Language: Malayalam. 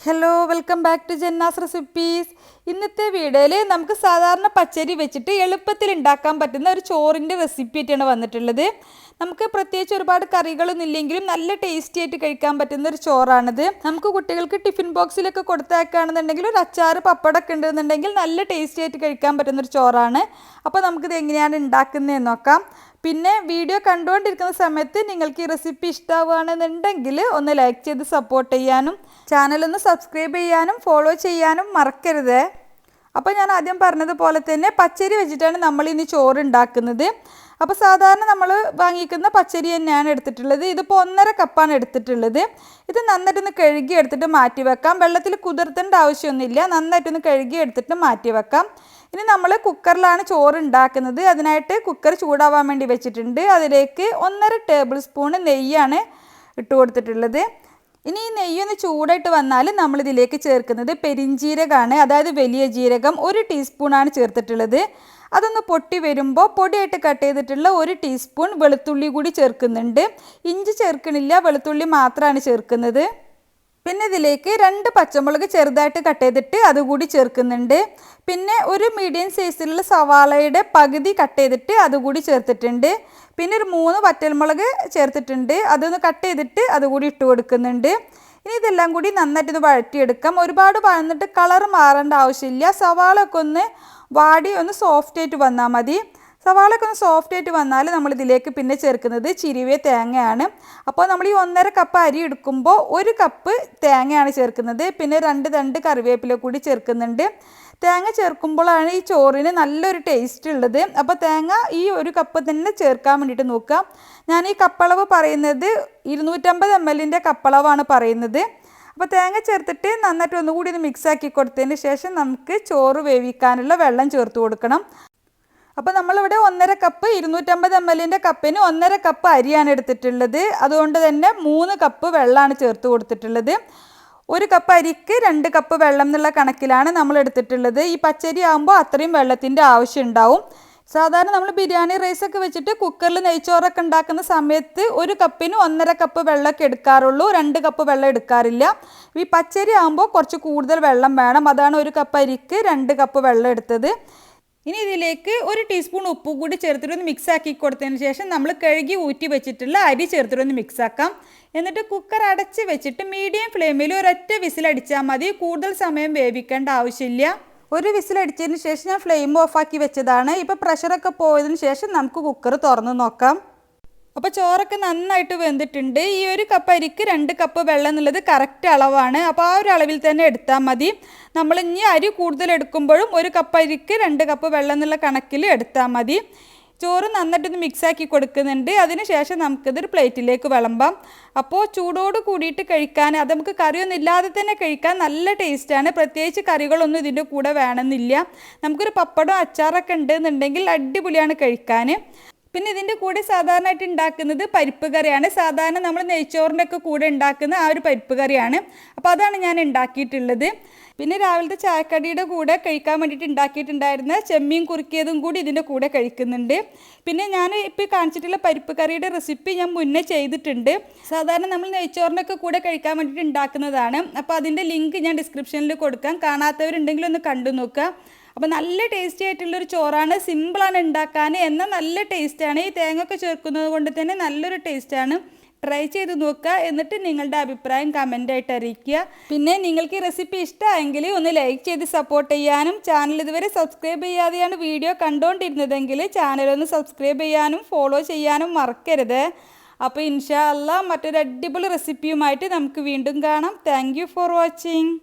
Hello, welcome back to Jannah's recipes. ഇന്നത്തെ വീഡിയോയിൽ നമുക്ക് സാധാരണ പച്ചരി വെച്ചിട്ട് എളുപ്പത്തിൽ ഉണ്ടാക്കാൻ പറ്റുന്ന ഒരു ചോറിൻ്റെ റെസിപ്പി ആയിട്ടാണ് വന്നിട്ടുള്ളത്. നമുക്ക് പ്രത്യേകിച്ച് ഒരുപാട് കറികളൊന്നും ഇല്ലെങ്കിലും നല്ല ടേസ്റ്റി ആയിട്ട് കഴിക്കാൻ പറ്റുന്ന ഒരു ചോറാണിത്. നമുക്ക് കുട്ടികൾക്ക് ടിഫിൻ ബോക്സിലൊക്കെ കൊടുത്തേക്കാണെന്നുണ്ടെങ്കിൽ ഒരു അച്ചാറ് പപ്പടമൊക്കെ ഉണ്ടെന്നുണ്ടെങ്കിൽ നല്ല ടേസ്റ്റി ആയിട്ട് കഴിക്കാൻ പറ്റുന്ന ഒരു ചോറാണ്. അപ്പോൾ നമുക്കിത് എങ്ങനെയാണ് ഉണ്ടാക്കുന്നതെന്ന് നോക്കാം. പിന്നെ വീഡിയോ കണ്ടുകൊണ്ടിരിക്കുന്ന സമയത്ത് നിങ്ങൾക്ക് ഈ റെസിപ്പി ഇഷ്ടമാവുകയാണെന്നുണ്ടെങ്കിൽ ഒന്ന് ലൈക്ക് ചെയ്ത് സപ്പോർട്ട് ചെയ്യാനും ചാനലൊന്ന് സബ്സ്ക്രൈബ് ചെയ്യാനും ഫോളോ ചെയ്യാനും മറക്കരുത്. അപ്പോൾ ഞാൻ ആദ്യം പറഞ്ഞതുപോലെ തന്നെ പച്ചരി വെച്ചിട്ടാണ് നമ്മളിനി ചോറ് ഉണ്ടാക്കുന്നത്. അപ്പോൾ സാധാരണ നമ്മൾ വാങ്ങിക്കുന്ന പച്ചരി തന്നെയാണ് എടുത്തിട്ടുള്ളത്. ഇതിപ്പോൾ 1.5 കപ്പാണ് എടുത്തിട്ടുള്ളത്. ഇത് നന്നായിട്ടൊന്ന് കഴുകി എടുത്തിട്ട് മാറ്റി വെക്കാം. വെള്ളത്തിൽ കുതിർത്തേണ്ട ആവശ്യമൊന്നുമില്ല. നന്നായിട്ടൊന്ന് കഴുകി എടുത്തിട്ട് മാറ്റി വെക്കാം. ഇനി നമ്മൾ കുക്കറിലാണ് ചോറ് ഉണ്ടാക്കുന്നത്. അതിനായിട്ട് കുക്കർ ചൂടാവാൻ വേണ്ടി വെച്ചിട്ടുണ്ട്. അതിലേക്ക് 1.5 ടേബിൾ സ്പൂൺ നെയ്യാണ് ഇട്ട് കൊടുത്തിട്ടുള്ളത്. ഇനി ഈ നെയ്യൊന്ന് ചൂടായിട്ട് വന്നാൽ നമ്മളിതിലേക്ക് ചേർക്കുന്നത് പെരിഞ്ജീരകമാണ്, അതായത് വലിയ ജീരകം 1 ടീസ്പൂണാണ് ചേർത്തിട്ടുള്ളത്. അതൊന്ന് പൊട്ടി വരുമ്പോൾ പൊടിയായിട്ട് കട്ട് ചെയ്തിട്ടുള്ള 1 ടീസ്പൂൺ വെളുത്തുള്ളി കൂടി ചേർക്കുന്നുണ്ട്. ഇഞ്ചി ചേർക്കണില്ല, വെളുത്തുള്ളി മാത്രമാണ് ചേർക്കുന്നത്. പിന്നെ ഇതിലേക്ക് 2 പച്ചമുളക് ചെറുതായിട്ട് കട്ട് ചെയ്തിട്ട് അതുകൂടി ചേർക്കുന്നുണ്ട്. പിന്നെ ഒരു മീഡിയം സൈസിലുള്ള സവാളയുടെ പകുതി കട്ട് ചെയ്തിട്ട് അതുകൂടി ചേർത്തിട്ടുണ്ട്. പിന്നെ ഒരു 3 വറ്റൽമുളക് ചേർത്തിട്ടുണ്ട്. അതൊന്ന് കട്ട് ചെയ്തിട്ട് അതുകൂടി ഇട്ട് കൊടുക്കുന്നുണ്ട്. ഇനി ഇതെല്ലാം കൂടി നന്നായിട്ടൊന്ന് വഴറ്റിയെടുക്കാം. ഒരുപാട് വഴന്നിട്ട് കളർ മാറേണ്ട ആവശ്യമില്ല. സവാളയൊക്കെ ഒന്ന് വാടി ഒന്ന് സോഫ്റ്റ് ആയിട്ട് വന്നാൽ മതി. സവാളയൊക്കെ ഒന്ന് സോഫ്റ്റ് ആയിട്ട് വന്നാൽ നമ്മളിതിലേക്ക് പിന്നെ ചേർക്കുന്നത് ചിരിവേ തേങ്ങയാണ്. അപ്പോൾ നമ്മൾ ഈ 1.5 കപ്പ് അരി എടുക്കുമ്പോൾ 1 കപ്പ് തേങ്ങയാണ് ചേർക്കുന്നത്. പിന്നെ 2 തണ്ട് കറിവേപ്പില കൂടി ചേർക്കുന്നുണ്ട്. തേങ്ങ ചേർക്കുമ്പോഴാണ് ഈ ചോറിന് നല്ലൊരു ടേസ്റ്റ് ഉള്ളത്. അപ്പോൾ തേങ്ങ ഈ 1 കപ്പ് തന്നെ ചേർക്കാൻ വേണ്ടിയിട്ട് നോക്കുക. ഞാൻ ഈ കപ്പളവ് പറയുന്നത് 250 ml കപ്പളവാണ് പറയുന്നത്. അപ്പോൾ തേങ്ങ ചേർത്തിട്ട് നന്നായിട്ട് ഒന്നുകൂടി ഒന്ന് മിക്സാക്കി കൊടുത്തതിന് ശേഷം നമുക്ക് ചോറ് വേവിക്കാനുള്ള വെള്ളം ചേർത്ത് കൊടുക്കണം. അപ്പോൾ നമ്മളിവിടെ 1.5 കപ്പ് 250 ml കപ്പിന് 1.5 കപ്പ് അരിയാണ് എടുത്തിട്ടുള്ളത്. അതുകൊണ്ട് തന്നെ 3 കപ്പ് വെള്ളമാണ് ചേർത്ത് കൊടുത്തിട്ടുള്ളത്. 1 കപ്പ് അരിക്ക് 2 കപ്പ് വെള്ളം എന്നുള്ള കണക്കിലാണ് നമ്മൾ എടുത്തിട്ടുള്ളത്. ഈ പച്ചരി ആകുമ്പോൾ അത്രയും വെള്ളത്തിൻ്റെ ആവശ്യം ഉണ്ടാവും. സാധാരണ നമ്മൾ ബിരിയാണി റൈസൊക്കെ വെച്ചിട്ട് കുക്കറിൽ നെയ്ച്ചോറൊക്കെ ഉണ്ടാക്കുന്ന സമയത്ത് 1 കപ്പിന് 1.5 കപ്പ് വെള്ളമൊക്കെ എടുക്കാറുള്ളൂ, 2 കപ്പ് വെള്ളം എടുക്കാറില്ല. ഈ പച്ചരി ആകുമ്പോൾ കുറച്ച് കൂടുതൽ വെള്ളം വേണം. അതാണ് 1 കപ്പ് അരിക്ക് 2 കപ്പ് വെള്ളം എടുത്തത്. ഇനി ഇതിലേക്ക് 1 ടീസ്പൂൺ ഉപ്പ് കൂടി ചേർത്തിട്ടൊന്ന് മിക്സാക്കി കൊടുത്തതിന് ശേഷം നമ്മൾ കഴുകി ഊറ്റി വെച്ചിട്ടുള്ള അരി ചേർത്തിട്ടൊന്ന് മിക്സാക്കാം. എന്നിട്ട് കുക്കർ അടച്ച് വെച്ചിട്ട് മീഡിയം ഫ്ലെയിമിൽ ഒരൊറ്റ വിസിലടിച്ചാൽ മതി. കൂടുതൽ സമയം വേവിക്കേണ്ട ആവശ്യമില്ല. 1 വിസിലടിച്ചതിന് ശേഷം ഞാൻ ഫ്ലെയിം ഓഫാക്കി വെച്ചതാണ്. ഇപ്പോൾ പ്രഷറൊക്കെ പോയതിന് ശേഷം നമുക്ക് കുക്കർ തുറന്ന് നോക്കാം. അപ്പോൾ ചോറൊക്കെ നന്നായിട്ട് വെന്തിട്ടുണ്ട്. ഈ 1 കപ്പ് അരിക്ക് 2 കപ്പ് വെള്ളം എന്നുള്ളത് കറക്റ്റ് അളവാണ്. അപ്പോൾ ആ ഒരു അളവിൽ തന്നെ എടുത്താൽ മതി. നമ്മൾ ഇനി അരി കൂടുതൽ എടുക്കുമ്പോഴും 1 കപ്പ് അരിക്ക് 2 കപ്പ് വെള്ളം എന്നുള്ള കണക്കിൽ എടുത്താൽ മതി. ചോറ് നന്നായിട്ടൊന്ന് മിക്സാക്കി കൊടുക്കുന്നുണ്ട്. അതിന് ശേഷം നമുക്കിതൊരു പ്ലേറ്റിലേക്ക് വിളമ്പാം. അപ്പോൾ ചൂടോട് കൂടിയിട്ട് കഴിക്കാൻ, അത് നമുക്ക് കറിയൊന്നും ഇല്ലാതെ തന്നെ കഴിക്കാൻ നല്ല ടേസ്റ്റാണ്. പ്രത്യേകിച്ച് കറികളൊന്നും ഇതിൻ്റെ കൂടെ വേണമെന്നില്ല. നമുക്കൊരു പപ്പടം അച്ചാറൊക്കെ ഉണ്ടെന്നുണ്ടെങ്കിൽ അടിപൊളിയാണ് കഴിക്കാൻ. പിന്നെ ഇതിൻ്റെ കൂടെ സാധാരണയായിട്ട് ഉണ്ടാക്കുന്നത് പരിപ്പ് കറിയാണ്. സാധാരണ നമ്മൾ നെയ്ച്ചോറിൻ്റെ ഒക്കെ കൂടെ ഉണ്ടാക്കുന്ന ആ ഒരു പരിപ്പ് കറിയാണ്. അപ്പോൾ അതാണ് ഞാൻ ഉണ്ടാക്കിയിട്ടുള്ളത്. പിന്നെ രാവിലത്തെ ചായക്കടിയുടെ കൂടെ കഴിക്കാൻ വേണ്ടിയിട്ട് ഉണ്ടാക്കിയിട്ടുണ്ടായിരുന്ന ചെമ്മീൻ കുറുക്കിയതും കൂടി ഇതിൻ്റെ കൂടെ കഴിക്കുന്നുണ്ട്. പിന്നെ ഞാൻ ഇപ്പോൾ കാണിച്ചിട്ടുള്ള പരിപ്പ് കറിയുടെ റെസിപ്പി ഞാൻ മുന്നേ ചെയ്തിട്ടുണ്ട്. സാധാരണ നമ്മൾ നെയ്ച്ചോറിൻ്റെ ഒക്കെ കൂടെ കഴിക്കാൻ വേണ്ടിയിട്ട് ഉണ്ടാക്കുന്നതാണ്. അപ്പോൾ അതിൻ്റെ ലിങ്ക് ഞാൻ ഡിസ്ക്രിപ്ഷനിൽ കൊടുക്കാം. കാണാത്തവരുണ്ടെങ്കിൽ ഒന്ന് കണ്ടു നോക്കുക. അപ്പോൾ നല്ല ടേസ്റ്റി ആയിട്ടുള്ളൊരു ചോറാണ്. സിമ്പിളാണ് ഉണ്ടാക്കാൻ, എന്നാൽ നല്ല ടേസ്റ്റാണ്. ഈ തേങ്ങയൊക്കെ ചേർക്കുന്നത് കൊണ്ട് തന്നെ നല്ലൊരു ടേസ്റ്റാണ്. ട്രൈ ചെയ്ത് നോക്കുക. എന്നിട്ട് നിങ്ങളുടെ അഭിപ്രായം കമൻ്റായിട്ട് അറിയിക്കുക. പിന്നെ നിങ്ങൾക്ക് ഈ റെസിപ്പി ഇഷ്ടമായെങ്കിൽ ഒന്ന് ലൈക്ക് ചെയ്ത് സപ്പോർട്ട് ചെയ്യാനും ചാനൽ ഇതുവരെ സബ്സ്ക്രൈബ് ചെയ്യാതെയാണ് വീഡിയോ കണ്ടുകൊണ്ടിരുന്നതെങ്കിൽ ചാനലൊന്ന് സബ്സ്ക്രൈബ് ചെയ്യാനും ഫോളോ ചെയ്യാനും മറക്കരുത്. അപ്പോൾ ഇൻഷാ അല്ലാഹ് മറ്റൊരു അടിപൊളി റെസിപ്പിയുമായിട്ട് നമുക്ക് വീണ്ടും കാണാം. Thank you for watching.